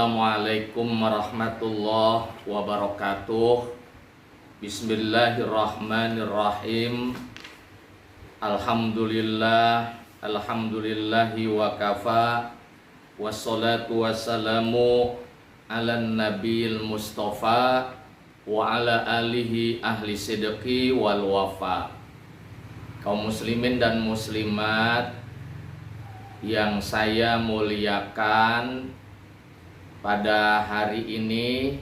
Assalamualaikum warahmatullahi wabarakatuh. Bismillahirrahmanirrahim. Alhamdulillahi wa kafa. Wassalatu wassalamu ala nabiyil mustafa wa ala alihi ahli sidqi wal wafa. Kaum muslimin dan muslimat yang saya muliakan, pada hari ini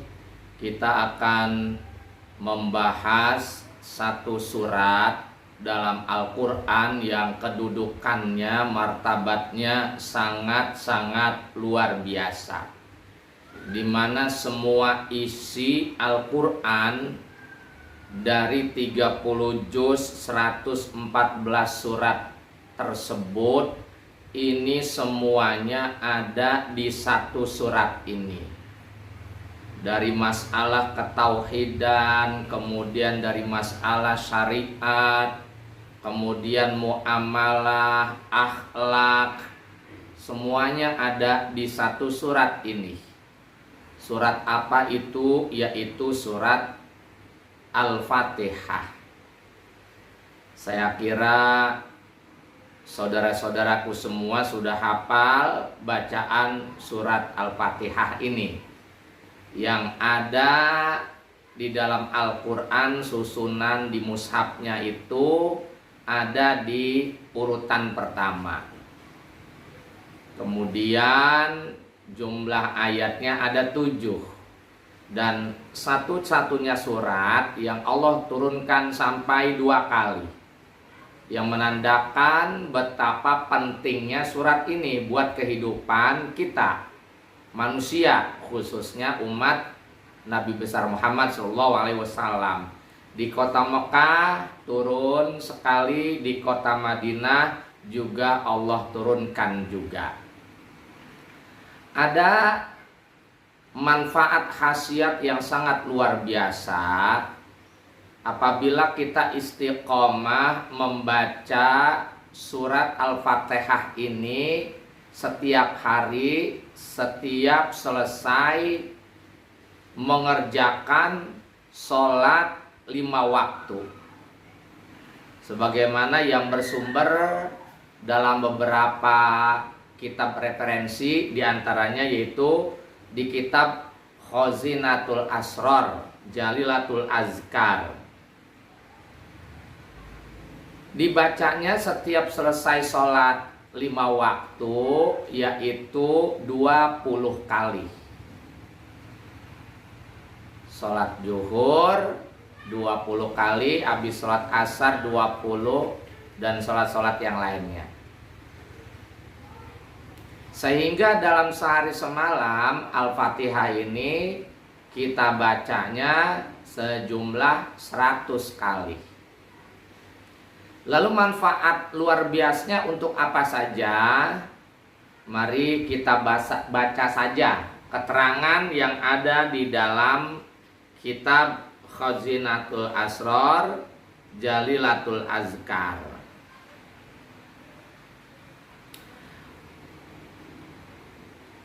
kita akan membahas satu surat dalam Al-Quran yang kedudukannya, martabatnya sangat-sangat luar biasa, di mana semua isi Al-Quran dari 30 juz 114 surat tersebut, ini semuanya ada di satu surat ini. Dari masalah ketauhidan, kemudian dari masalah syariat, kemudian muamalah, akhlak, semuanya ada di satu surat ini. Surat apa itu? Yaitu surat Al-Fatihah. Saya kira saudara-saudaraku semua sudah hafal bacaan surat Al-Fatihah ini, yang ada di dalam Al-Quran. Susunan di mushafnya itu ada di urutan pertama. Kemudian jumlah ayatnya ada 7. Dan satu-satunya surat yang Allah turunkan sampai 2 kali, yang menandakan betapa pentingnya surat ini buat kehidupan kita manusia, khususnya umat Nabi besar Muhammad SAW. Di kota Mekah turun sekali, di kota Madinah juga Allah turunkan juga. Ada manfaat khasiat yang sangat luar biasa apabila kita istiqomah membaca surat Al-Fatihah ini setiap hari, setiap selesai mengerjakan sholat 5 waktu, sebagaimana yang bersumber dalam beberapa kitab referensi, diantaranya yaitu di kitab Khazinatul Asrar, Jalilatul Azkar. Dibacanya setiap selesai sholat 5 waktu, yaitu 20 kali. Sholat zuhur 20 kali, habis sholat asar 20, dan sholat-sholat yang lainnya. Sehingga dalam sehari semalam Al-Fatihah ini kita bacanya sejumlah 100 kali. Lalu manfaat luar biasanya untuk apa saja? Mari kita baca saja keterangan yang ada di dalam kitab Khazinatul Asrar, Jalilatul Azkar.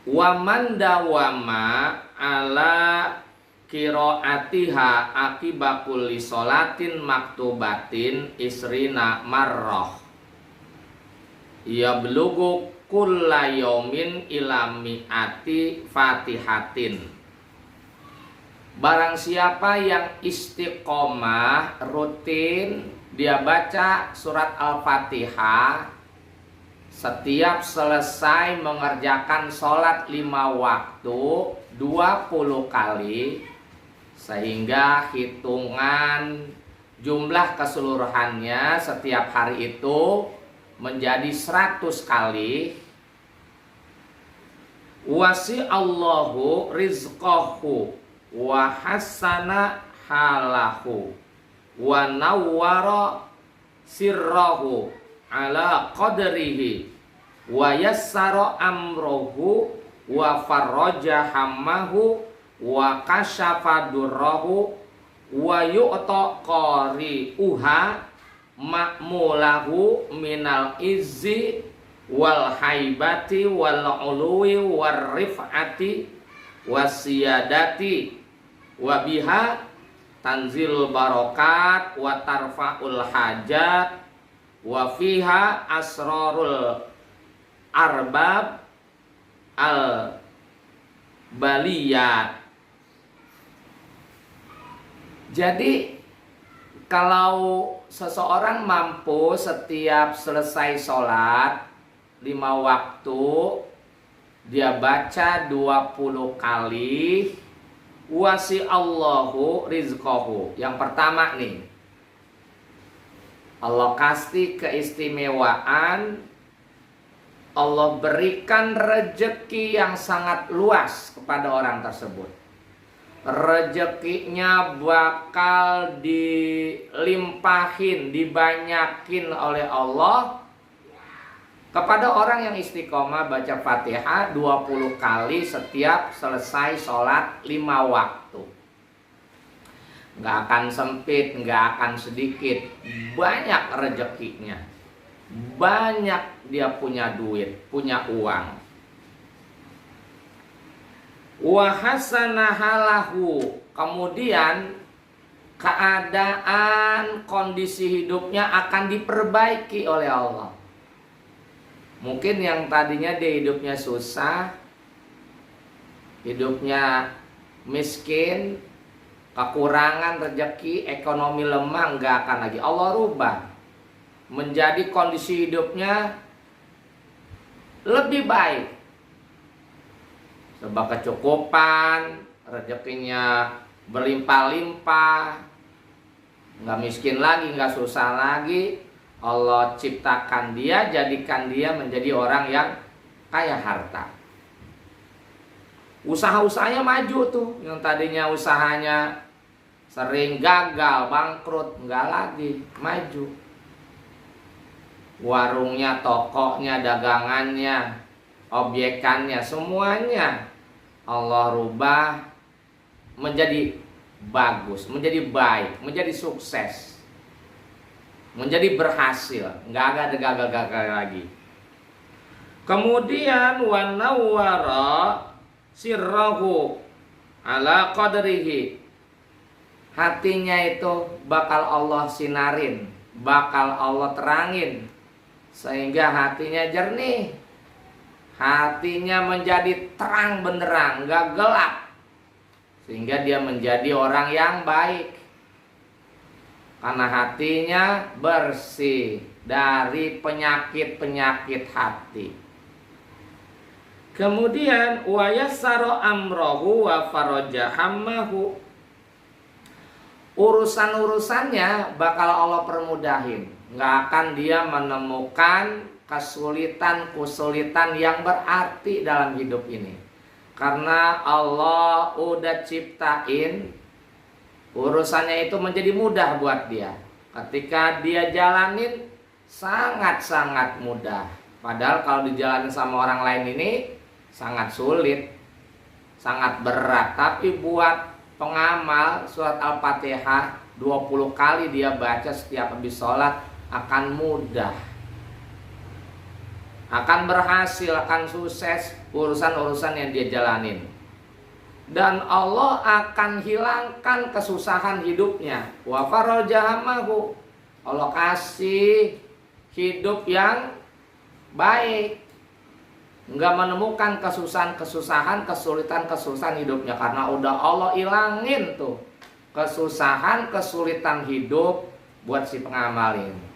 Wa man dawama ala qiraatiha akibakul li sholatin maktubatin isrina marrah yablughu kulla yaumin ila mi'ati fatihatin. Barang siapa yang istiqomah rutin dia baca surat Al-Fatihah setiap selesai mengerjakan sholat 5 waktu 20 kali, sehingga hitungan jumlah keseluruhannya setiap hari itu menjadi 100 kali. Wasi Allahu rizqahu wa hassana halahu wa nawwara sirrahu ala qadrihi wa yassara amrohu wa farraja hammahu wa kasyafa durrahu wa yu'ta qari'uha ma'mulahu minal izzi wal haibati wal uluwi war rif'ati wasiyadati wa biha tanzilul barokat wa tarfaul hajat wa fiha asrarul arbab al baliyat. Jadi kalau seseorang mampu setiap selesai sholat 5 waktu dia baca 20 kali, wasi Allahu rizqahu. Yang pertama nih, Allah kasih keistimewaan, Allah berikan rejeki yang sangat luas kepada orang tersebut. Rezekinya bakal dilimpahin, dibanyakin oleh Allah kepada orang yang istiqomah baca Fatihah 20 kali setiap selesai sholat 5 waktu. Nggak akan sempit, nggak akan sedikit. Banyak rezekinya. Banyak dia punya duit, punya uang. Wahasanahalahu, kemudian keadaan kondisi hidupnya akan diperbaiki oleh Allah. Mungkin yang tadinya dia hidupnya susah, hidupnya miskin, kekurangan rezeki, ekonomi lemah, nggak akan lagi. Allah rubah menjadi kondisi hidupnya lebih baik. Sebab kecukupan, rezekinya berlimpah-limpah, nggak miskin lagi, nggak susah lagi. Allah ciptakan dia, jadikan dia menjadi orang yang kaya harta. Usaha-usahanya maju tuh, yang tadinya usahanya sering gagal, bangkrut, nggak lagi, maju. Warungnya, tokonya, dagangannya, obyekannya, semuanya Allah rubah menjadi bagus, menjadi baik, menjadi sukses, menjadi berhasil, nggak ada gagal-gagal lagi. Kemudian wanawara sirrahu ala qadrihi, hatinya itu bakal Allah sinarin, bakal Allah terangin, sehingga hatinya jernih, hatinya menjadi terang benderang, nggak gelap, sehingga dia menjadi orang yang baik karena hatinya bersih dari penyakit-penyakit hati. Kemudian wa yassara amrahu wa faraja hammahu, urusan-urusannya bakal Allah permudahin, nggak akan dia menemukan kesulitan-kesulitan yang berarti dalam hidup ini. Karena Allah udah ciptain urusannya itu menjadi mudah buat dia. Ketika dia jalanin sangat-sangat mudah. Padahal kalau dijalanin sama orang lain ini sangat sulit, sangat berat. Tapi buat pengamal surat Al-Fatihah 20 kali dia baca setiap habis sholat akan mudah, akan berhasil, akan sukses urusan-urusan yang dia jalanin. Dan Allah akan hilangkan kesusahan hidupnya. Wa farajahamahu, Allah kasih hidup yang baik, nggak menemukan kesusahan-kesusahan, kesulitan-kesulitan hidupnya, karena udah Allah ilangin tuh kesusahan, kesulitan hidup buat si pengamal ini.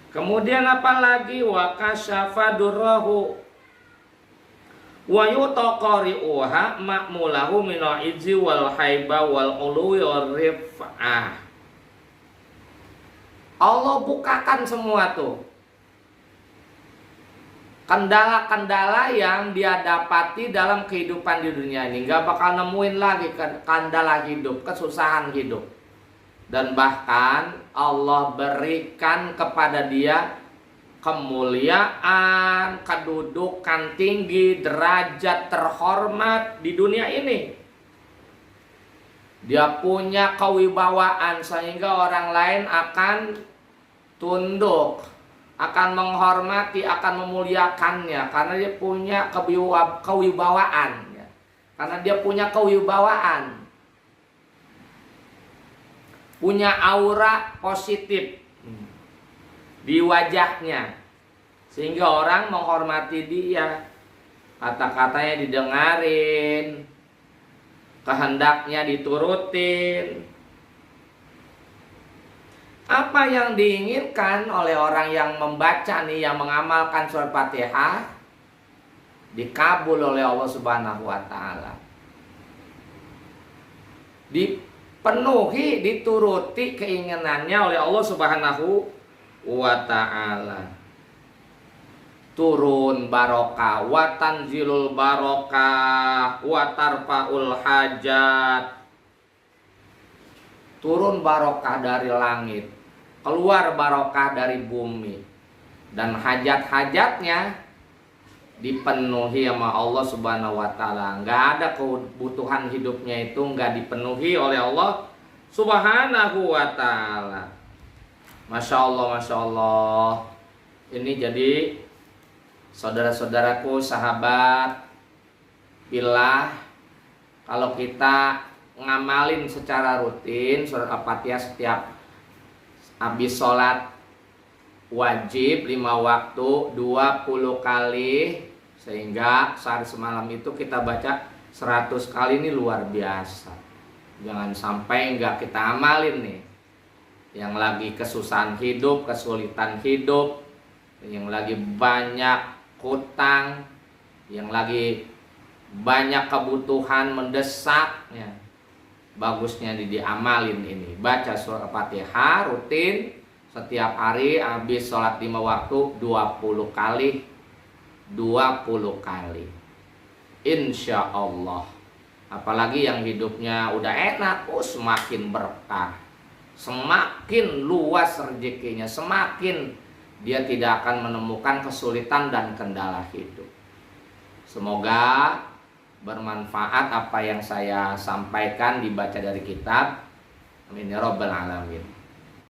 Kemudian apalagi wa kasyafa durrahu wa yutaqari'uha ma'mulahu minal izzi wal haiba wal uluwi wal rif'ah. Allah bukakan semua tuh kendala-kendala yang dia dapati dalam kehidupan di dunia ini. Gak bakal nemuin lagi kendala hidup, kesusahan hidup. Dan bahkan Allah berikan kepada dia kemuliaan, kedudukan tinggi, derajat terhormat di dunia ini. Dia punya kewibawaan sehingga orang lain akan tunduk, akan menghormati, akan memuliakannya karena dia punya kewibawaan. Karena dia punya kewibawaan, punya aura positif di wajahnya, sehingga orang menghormati dia, kata-katanya didengarin, kehendaknya diturutin. Apa yang diinginkan oleh orang yang membaca nih, yang mengamalkan surat Fatihah, dikabul oleh Allah Subhanahu wa taala. Dipenuhi, dituruti keinginannya oleh Allah Subhanahu wa taala. Turun barokah, wa tanzilul barokah, wa tarfaul hajat. Turun barokah dari langit, keluar barokah dari bumi, dan hajat-hajatnya dipenuhi sama Allah Subhanahu wa taala. Enggak ada kebutuhan hidupnya itu enggak dipenuhi oleh Allah Subhanahu wa taala. Masya Allah, Masya Allah. Ini jadi saudara-saudaraku, sahabat billah, kalau kita ngamalin secara rutin surat Al-Fatihah setiap habis sholat wajib 5 waktu 20 kali, sehingga sehari semalam itu kita baca 100 kali, ini luar biasa. Jangan sampai enggak kita amalin nih. Yang lagi kesusahan hidup, kesulitan hidup, yang lagi banyak hutang, yang lagi banyak kebutuhan mendesak ya, bagusnya diamalin ini. Baca surat Fatihah rutin setiap hari, habis sholat 5 waktu 20 kali. 20 kali insya Allah. Apalagi yang hidupnya udah enak, semakin berkah, semakin luas rezekinya, semakin dia tidak akan menemukan kesulitan dan kendala hidup. Semoga bermanfaat apa yang saya sampaikan, dibaca dari kitab. Amin ya rabbal alamin.